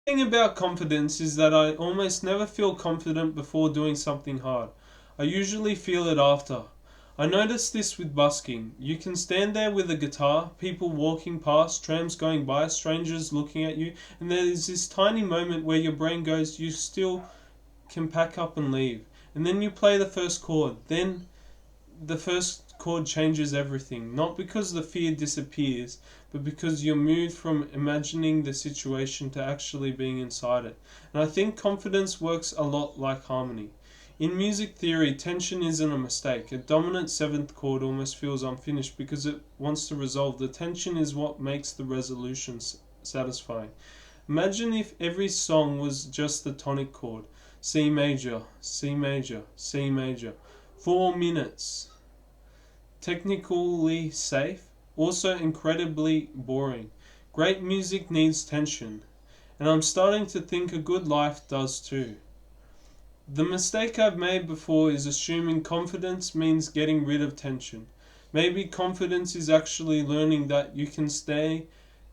The thing about confidence is that I almost never feel confident before doing something hard. I usually feel it after. I notice this with busking. You can stand there with a guitar, people walking past, trams going by, strangers looking at you, and there is this tiny moment where your brain goes, you still can pack up and leave. And then you play the first chord. Then the first chord changes everything. Not because the fear disappears, but because you're moved from imagining the situation to actually being inside it. And I think confidence works a lot like harmony. In music theory, tension isn't a mistake. A dominant seventh chord almost feels unfinished because it wants to resolve. The tension is what makes the resolution satisfying. Imagine if every song was just the tonic chord. C major, C major, C major. 4 minutes. Technically safe, also incredibly boring. Great music needs tension, and I'm starting to think a good life does too. The mistake I've made before is assuming confidence means getting rid of tension. Maybe confidence is actually learning that you can stay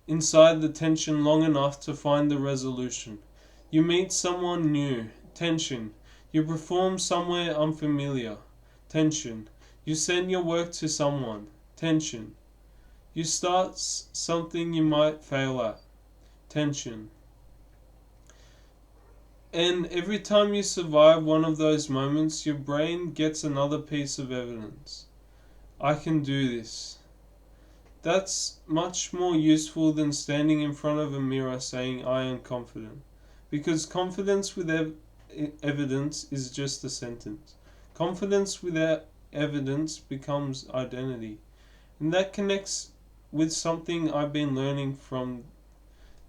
inside the tension long enough to find the resolution. You meet someone new, tension. You perform somewhere unfamiliar, tension. You send your work to someone, tension. You start something you might fail at, tension. And every time you survive one of those moments, your brain gets another piece of evidence. I can do this. That's much more useful than standing in front of a mirror saying I am confident. Because confidence without evidence is just a sentence. Confidence without evidence becomes identity. And that connects with something I've been learning from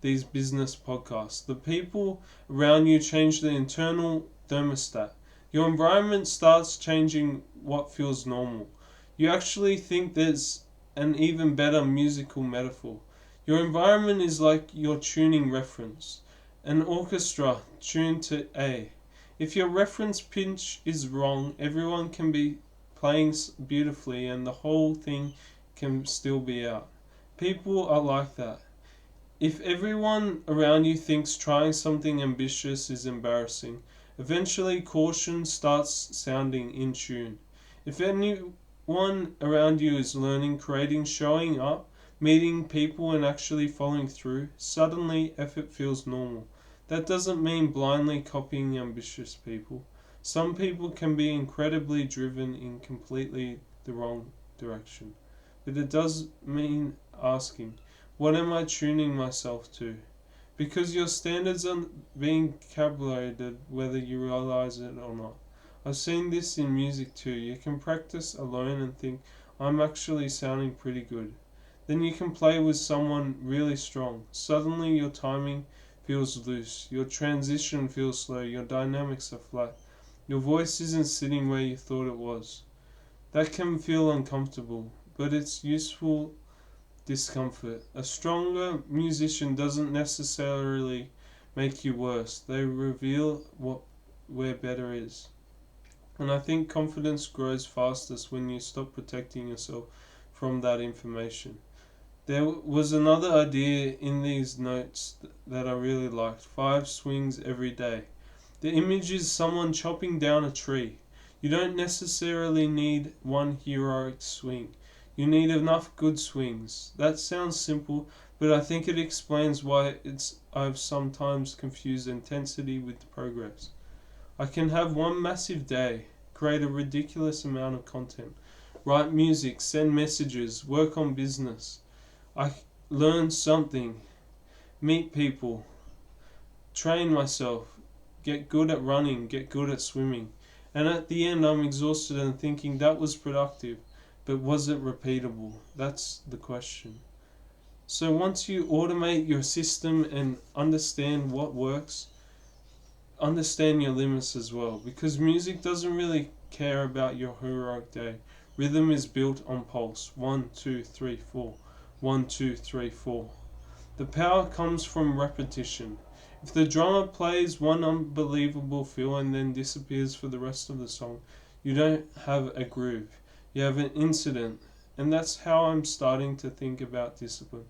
these business podcasts. The people around you change the internal thermostat. Your environment starts changing what feels normal. You actually think there's an even better musical metaphor. Your environment is like your tuning reference, an orchestra tuned to A. If your reference pitch is wrong, everyone can be playing beautifully and the whole thing can still be out. People are like that. If everyone around you thinks trying something ambitious is embarrassing, eventually caution starts sounding in tune. If anyone around you is learning, creating, showing up, meeting people and actually following through, suddenly effort feels normal. That doesn't mean blindly copying ambitious people. Some people can be incredibly driven in completely the wrong direction. But it does mean asking, what am I tuning myself to? Because your standards are being calibrated whether you realize it or not. I've seen this in music too. You can practice alone and think, I'm actually sounding pretty good. Then you can play with someone really strong. Suddenly your timing feels loose, your transition feels slow, your dynamics are flat. Your voice isn't sitting where you thought it was. That can feel uncomfortable, but it's useful discomfort. A stronger musician doesn't necessarily make you worse. They reveal where better is. And I think confidence grows fastest when you stop protecting yourself from that information. There was another idea in these notes that I really liked. 5 swings every day. The image is someone chopping down a tree. You don't necessarily need one heroic swing. You need enough good swings. That sounds simple, but I think it explains why I've sometimes confused intensity with progress. I can have one massive day, create a ridiculous amount of content, write music, send messages, work on business. I learn something, meet people, train myself, get good at running, get good at swimming. And at the end, I'm exhausted and thinking that was productive, but was it repeatable? That's the question. So once you automate your system and understand what works, understand your limits as well, because music doesn't really care about your heroic day. Rhythm is built on pulse. 1, 2, 3, 4. 1, 2, 3, 4. The power comes from repetition. If the drummer plays one unbelievable fill and then disappears for the rest of the song, you don't have a groove. You have an incident. And that's how I'm starting to think about discipline.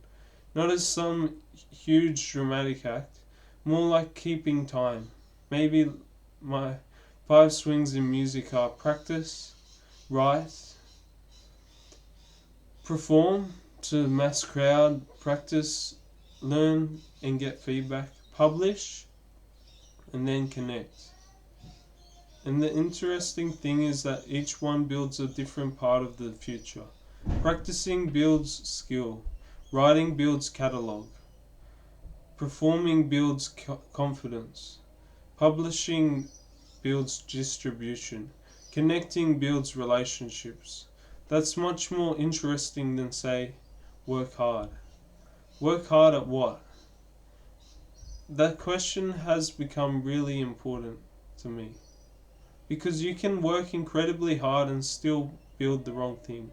Not as some huge dramatic act, more like keeping time. Maybe my 5 swings in music are practice, write, perform to mass crowd, practice, learn and get feedback, publish, and then connect. And the interesting thing is that each one builds a different part of the future. Practicing builds skill, writing builds catalog, performing builds confidence, publishing builds distribution, connecting builds relationships. That's much more interesting than, say, work hard. Work hard at what? That question has become really important to me. Because you can work incredibly hard and still build the wrong thing.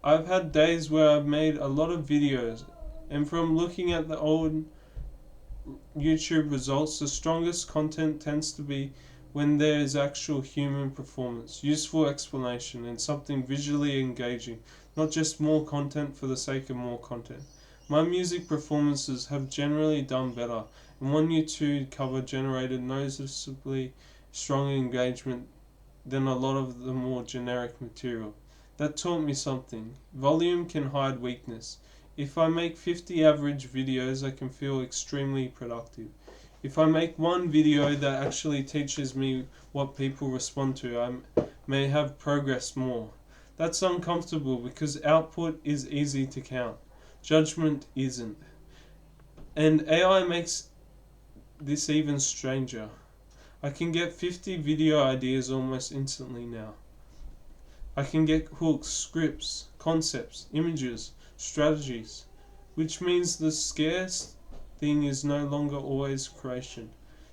I've had days where I've made a lot of videos, and from looking at the old YouTube results, the strongest content tends to be when there is actual human performance, useful explanation, and something visually engaging, not just more content for the sake of more content. My music performances have generally done better, and one YouTube cover generated noticeably stronger engagement than a lot of the more generic material. That taught me something. Volume can hide weakness. If I make 50 average videos, I can feel extremely productive. If I make one video that actually teaches me what people respond to, I may have progressed more. That's uncomfortable because output is easy to count. Judgment isn't. And AI makes this even stranger. I can get 50 video ideas almost instantly now. I can get hooks, scripts, concepts, images, strategies, which means the scarce thing is no longer always creation.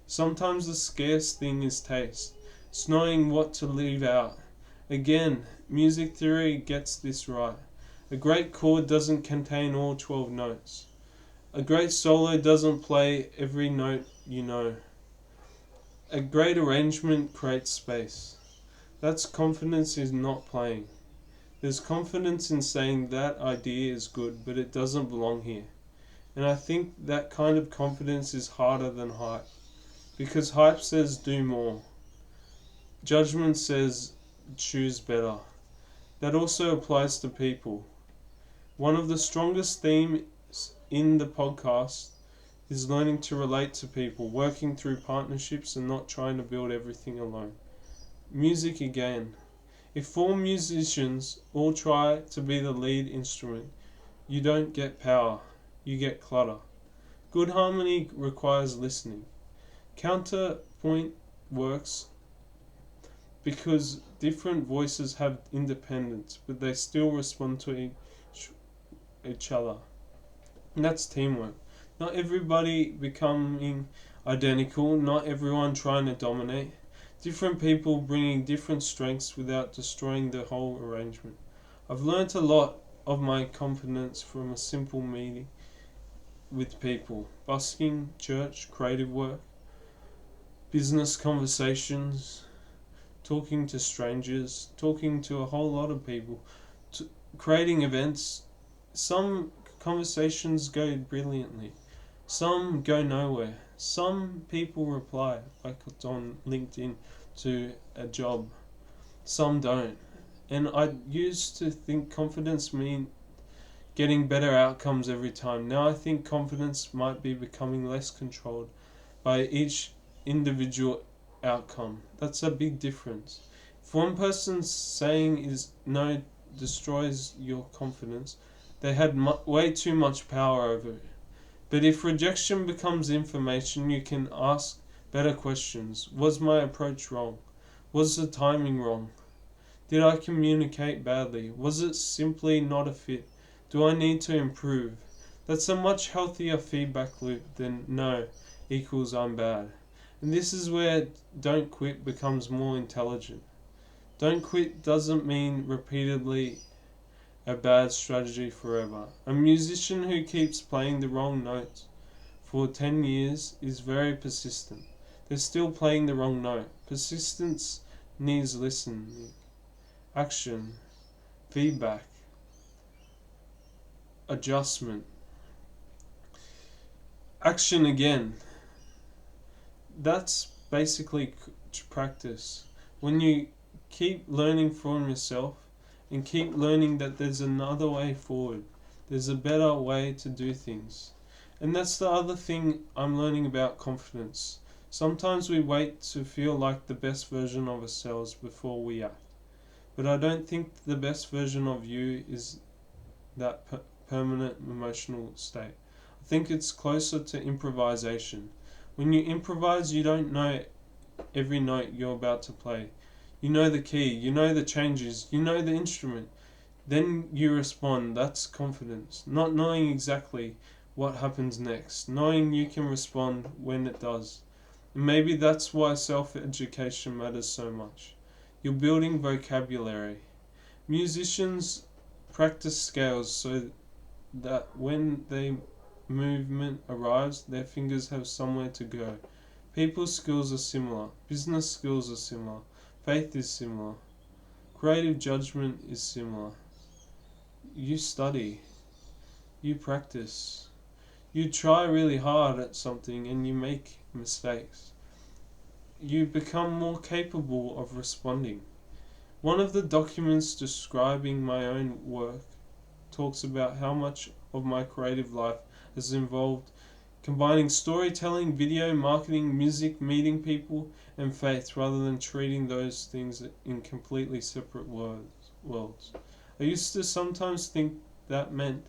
Sometimes the scarce thing is taste. It's knowing what to leave out. Again, music theory gets this right. A great chord doesn't contain all 12 notes. A great solo doesn't play every note you know. A great arrangement creates space. That's confidence in not playing. There's confidence in saying that idea is good, but it doesn't belong here. And I think that kind of confidence is harder than hype. Because hype says do more. Judgment says choose better. That also applies to people. One of the strongest themes in the podcast is learning to relate to people, working through partnerships and not trying to build everything alone. Music again. If 4 musicians all try to be the lead instrument, you don't get power, you get clutter. Good harmony requires listening. Counterpoint works because different voices have independence, but they still respond to each other. And that's teamwork. Not everybody becoming identical, not everyone trying to dominate. Different people bringing different strengths without destroying the whole arrangement. I've learnt a lot of my confidence from a simple meeting with people. Busking, church, creative work, business conversations, talking to strangers, talking to a whole lot of people, creating events. Some conversations go brilliantly. Some go nowhere. Some people reply, like it's on LinkedIn, to a job. Some don't. And I used to think confidence mean getting better outcomes every time. Now I think confidence might be becoming less controlled by each individual outcome. That's a big difference. If one person's saying is no destroys your confidence, they had way too much power over it. But if rejection becomes information, you can ask better questions. Was my approach wrong? Was the timing wrong? Did I communicate badly? Was it simply not a fit? Do I need to improve? That's a much healthier feedback loop than no equals I'm bad. And this is where don't quit becomes more intelligent. Don't quit doesn't mean repeatedly a bad strategy forever. A musician who keeps playing the wrong notes for 10 years is very persistent. They're still playing the wrong note. Persistence needs listening, action, feedback, adjustment, action again. that's basically practice. When you keep learning from yourself and keep learning that there's another way forward, there's a better way to do things. And that's the other thing I'm learning about confidence. Sometimes we wait to feel like the best version of ourselves before we act. But I don't think the best version of you is that permanent emotional state. I think it's closer to improvisation. When you improvise, you don't know every note you're about to play. You know the key, you know the changes, you know the instrument. Then you respond. That's confidence. Not knowing exactly what happens next, knowing you can respond when it does. And maybe that's why self-education matters so much. You're building vocabulary. Musicians practice scales so that when the movement arrives, their fingers have somewhere to go. People's skills are similar. Business skills are similar. Faith is similar. Creative judgment is similar. You study. You practice. You try really hard at something and you make mistakes. You become more capable of responding. One of the documents describing my own work talks about how much of my creative life has involved combining storytelling, video, marketing, music, meeting people, and faith rather than treating those things in completely separate worlds. I used to sometimes think that meant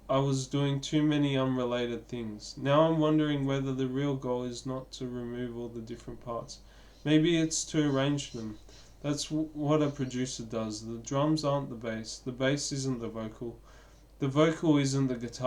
I was doing too many unrelated things. Now I'm wondering whether the real goal is not to remove all the different parts. Maybe it's to arrange them. That's what a producer does. The drums aren't the bass isn't the vocal isn't the guitar.